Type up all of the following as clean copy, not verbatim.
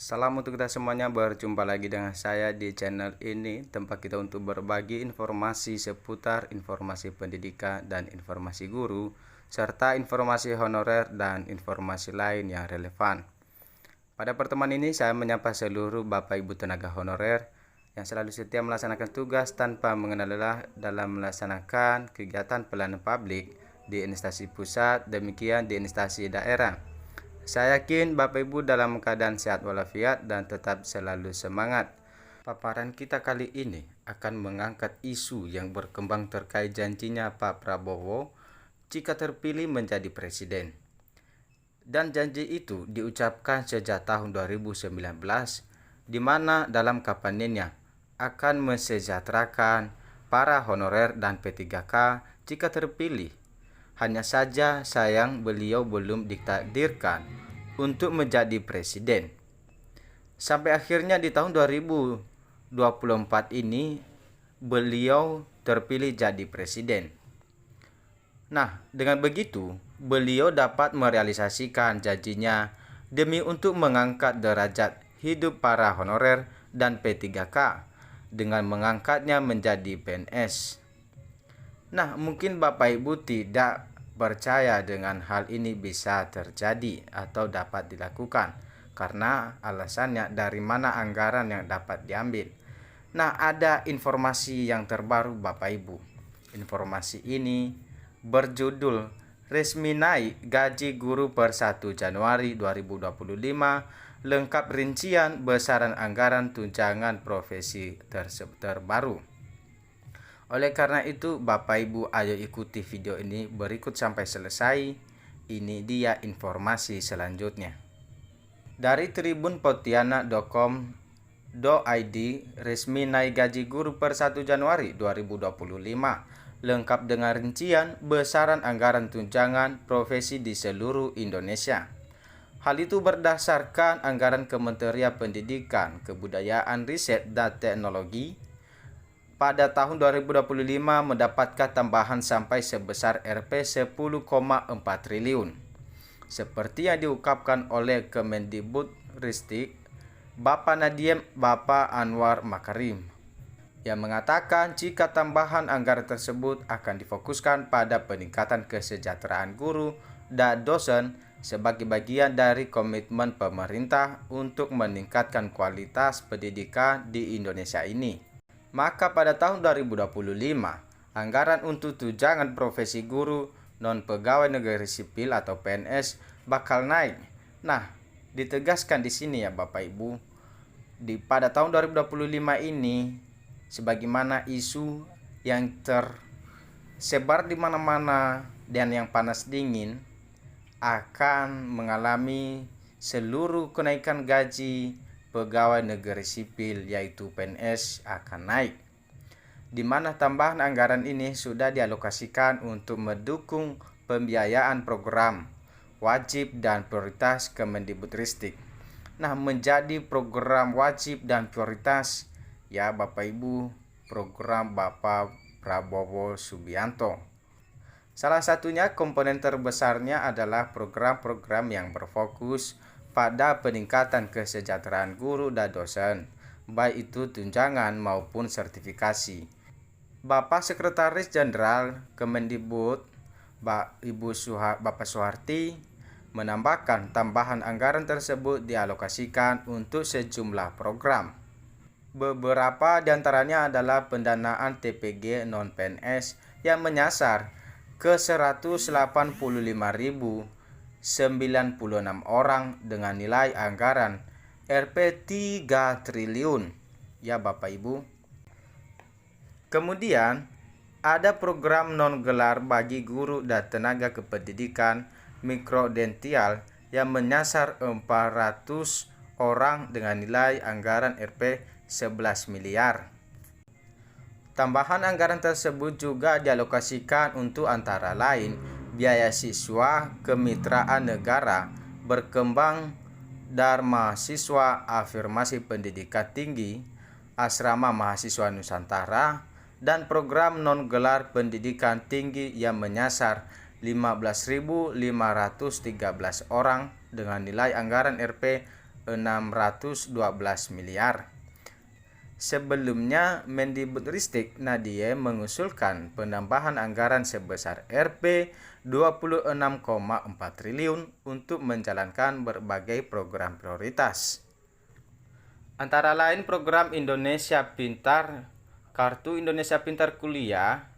Salam untuk kita semuanya, berjumpa lagi dengan saya di channel ini, tempat kita untuk berbagi informasi seputar informasi pendidikan dan informasi guru, serta informasi honorer dan informasi lain yang relevan. Pada pertemuan ini saya menyapa seluruh Bapak Ibu tenaga honorer yang selalu setia melaksanakan tugas tanpa mengenal lelah dalam melaksanakan kegiatan pelayanan publik di instansi pusat, demikian di instansi daerah. Saya yakin Bapak Ibu dalam keadaan sehat walafiat dan tetap selalu semangat. Paparan kita kali ini akan mengangkat isu yang berkembang terkait janjinya Pak Prabowo jika terpilih menjadi presiden. Dan janji itu diucapkan sejak tahun 2019, di mana dalam kampanyennya akan mensejahterakan para honorer dan P3K jika terpilih. Hanya saja sayang beliau belum ditakdirkan untuk menjadi presiden. Sampai akhirnya di tahun 2024 ini beliau terpilih jadi presiden. Nah, dengan begitu beliau dapat merealisasikan janjinya demi untuk mengangkat derajat hidup para honorer dan P3K dengan mengangkatnya menjadi PNS. Nah, mungkin Bapak Ibu tidak percaya dengan hal ini bisa terjadi atau dapat dilakukan karena alasannya dari mana anggaran yang dapat diambil. Nah, ada informasi yang terbaru Bapak Ibu. Informasi ini berjudul resmi naik gaji guru per 1 Januari 2025, lengkap rincian besaran anggaran tunjangan profesi terbaru. Oleh karena itu, Bapak Ibu ayo ikuti video ini berikut sampai selesai. Ini dia informasi selanjutnya. Dari tribunpontianak.com.id, resmi naik gaji guru per 1 Januari 2025, lengkap dengan rincian besaran anggaran tunjangan profesi di seluruh Indonesia. Hal itu berdasarkan anggaran Kementerian Pendidikan, Kebudayaan, Riset, dan Teknologi pada tahun 2025 mendapatkan tambahan sampai sebesar Rp 10,4 triliun. Seperti yang diungkapkan oleh Kemendikbudristek Bapak Nadiem Bapak Anwar Makarim, yang mengatakan jika tambahan anggaran tersebut akan difokuskan pada peningkatan kesejahteraan guru dan dosen sebagai bagian dari komitmen pemerintah untuk meningkatkan kualitas pendidikan di Indonesia ini. Maka pada tahun 2025, anggaran untuk tunjangan profesi guru non-pegawai negeri sipil atau PNS bakal naik. Nah, ditegaskan di sini ya Bapak Ibu, pada tahun 2025 ini, sebagaimana isu yang tersebar di mana-mana dan yang panas dingin, akan mengalami seluruh kenaikan gaji pegawai negeri sipil yaitu PNS akan naik, di mana tambahan anggaran ini sudah dialokasikan untuk mendukung pembiayaan program wajib dan prioritas Kemendikbudristek. Nah, menjadi program wajib dan prioritas ya Bapak Ibu, program Bapak Prabowo Subianto. Salah satunya komponen terbesarnya adalah program-program yang berfokus pada peningkatan kesejahteraan guru dan dosen, baik itu tunjangan maupun sertifikasi. Bapak Sekretaris Jenderal Kemendikbud, Bapak Soeharti, menambahkan tambahan anggaran tersebut dialokasikan untuk sejumlah program. Beberapa diantaranya adalah pendanaan TPG non-PNS yang menyasar ke 185.096 orang dengan nilai anggaran Rp 3 triliun ya Bapak Ibu. Kemudian ada program non-gelar bagi guru dan tenaga kependidikan mikrodental yang menyasar 400 orang dengan nilai anggaran Rp 11 miliar. Tambahan anggaran tersebut juga dialokasikan untuk antara lain biaya siswa kemitraan negara berkembang Dharma Siswa Afirmasi Pendidikan Tinggi, Asrama Mahasiswa Nusantara, dan program non-gelar pendidikan tinggi yang menyasar 15.513 orang dengan nilai anggaran Rp miliar. Sebelumnya, Mendikbudristek Nadie mengusulkan penambahan anggaran sebesar Rp 26,4 triliun untuk menjalankan berbagai program prioritas. Antara lain program Indonesia Pintar, Kartu Indonesia Pintar Kuliah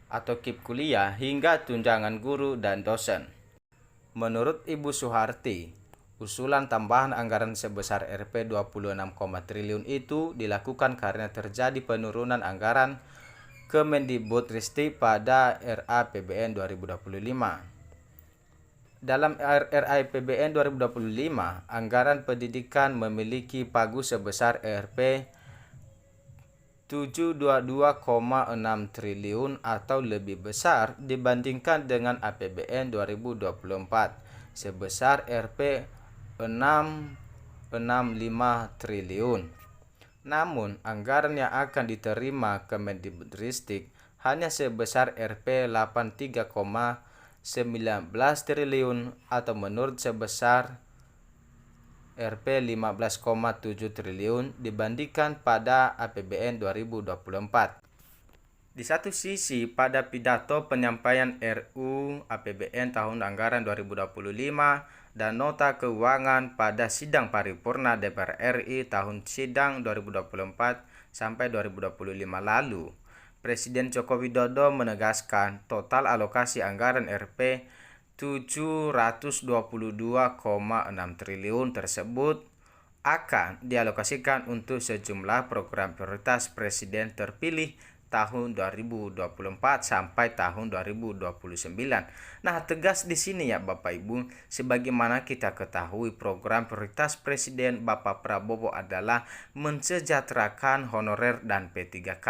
atau KIP Kuliah, hingga tunjangan guru dan dosen. Menurut Ibu Suharti, usulan tambahan anggaran sebesar Rp 26, triliun itu dilakukan karena terjadi penurunan anggaran Kemendikbudristek pada RAPBN 2025. Dalam RAPBN 2025, anggaran pendidikan memiliki pagu sebesar Rp 722,6 triliun atau lebih besar dibandingkan dengan APBN 2024 sebesar Rp 665 triliun. Namun, anggaran yang akan diterima Kemendikbudristek hanya sebesar Rp 83,19 triliun atau menurut sebesar Rp 15,7 triliun dibandingkan pada APBN 2024. Di satu sisi, pada pidato penyampaian RUU APBN tahun anggaran 2025 dan nota keuangan pada sidang paripurna DPR RI tahun sidang 2024 sampai 2025 lalu, Presiden Joko Widodo menegaskan total alokasi anggaran Rp 722,6 triliun tersebut akan dialokasikan untuk sejumlah program prioritas Presiden terpilih tahun 2024 sampai tahun 2029. Nah, tegas di sini ya Bapak Ibu, sebagaimana kita ketahui program prioritas Presiden Bapak Prabowo adalah mensejahterakan honorer dan P3K.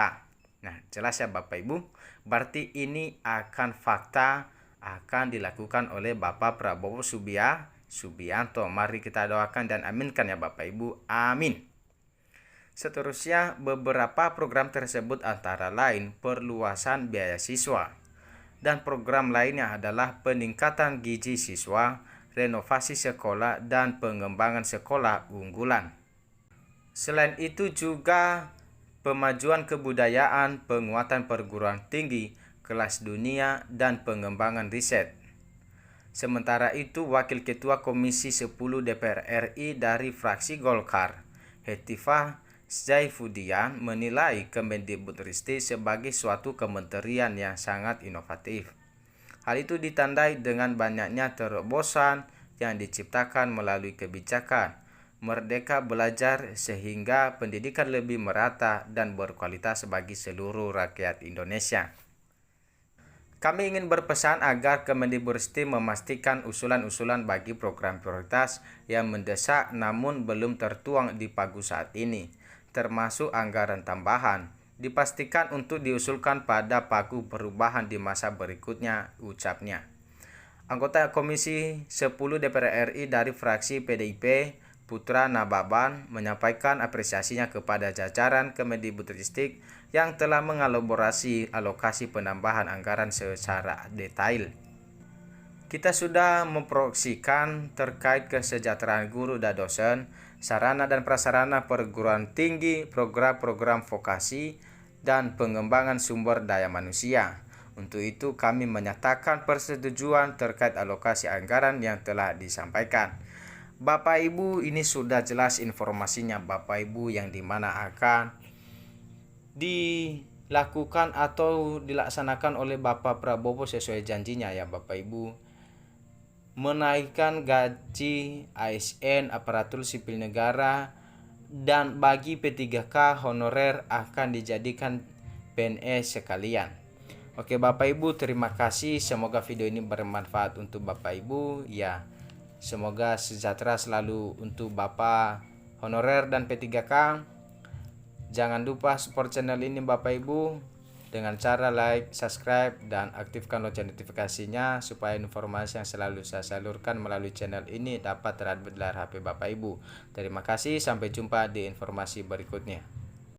Nah, jelas ya Bapak Ibu, berarti ini akan fakta akan dilakukan oleh Bapak Prabowo Subianto. Mari kita doakan dan aminkan ya Bapak Ibu. Amin. Seterusnya, beberapa program tersebut antara lain perluasan biaya siswa, dan program lainnya adalah peningkatan gizi siswa, renovasi sekolah, dan pengembangan sekolah unggulan. Selain itu juga pemajuan kebudayaan, penguatan perguruan tinggi kelas dunia, dan pengembangan riset. Sementara itu, Wakil Ketua Komisi 10 DPR RI dari fraksi Golkar, Hetifah Saifuddin, menilai Kemendikbudristek sebagai suatu kementerian yang sangat inovatif. Hal itu ditandai dengan banyaknya terobosan yang diciptakan melalui kebijakan Merdeka Belajar sehingga pendidikan lebih merata dan berkualitas bagi seluruh rakyat Indonesia. Kami ingin berpesan agar Kemendikbudristek memastikan usulan-usulan bagi program prioritas yang mendesak namun belum tertuang di pagu saat ini, termasuk anggaran tambahan, dipastikan untuk diusulkan pada pagu perubahan di masa berikutnya, ucapnya. Anggota Komisi 10 DPR RI dari fraksi PDIP, Putra Nababan, menyampaikan apresiasinya kepada jajaran Kemendikbudristek yang telah mengelaborasi alokasi penambahan anggaran secara detail. Kita sudah memproyeksikan terkait kesejahteraan guru dan dosen, sarana dan prasarana perguruan tinggi, program-program vokasi, dan pengembangan sumber daya manusia. Untuk itu kami menyatakan persetujuan terkait alokasi anggaran yang telah disampaikan. Bapak Ibu, ini sudah jelas informasinya Bapak Ibu, yang dimana akan dilakukan atau dilaksanakan oleh Bapak Prabowo sesuai janjinya ya Bapak Ibu, menaikkan gaji ASN aparatur sipil negara, dan bagi P3K honorer akan dijadikan PNS sekalian. Oke Bapak Ibu, terima kasih, semoga video ini bermanfaat untuk Bapak Ibu ya. Semoga sejahtera selalu untuk Bapak honorer dan P3K. Jangan lupa support channel ini Bapak Ibu dengan cara like, subscribe, dan aktifkan lonceng notifikasinya supaya informasi yang selalu saya salurkan melalui channel ini dapat terupdate di layar HP Bapak Ibu. Terima kasih, sampai jumpa di informasi berikutnya.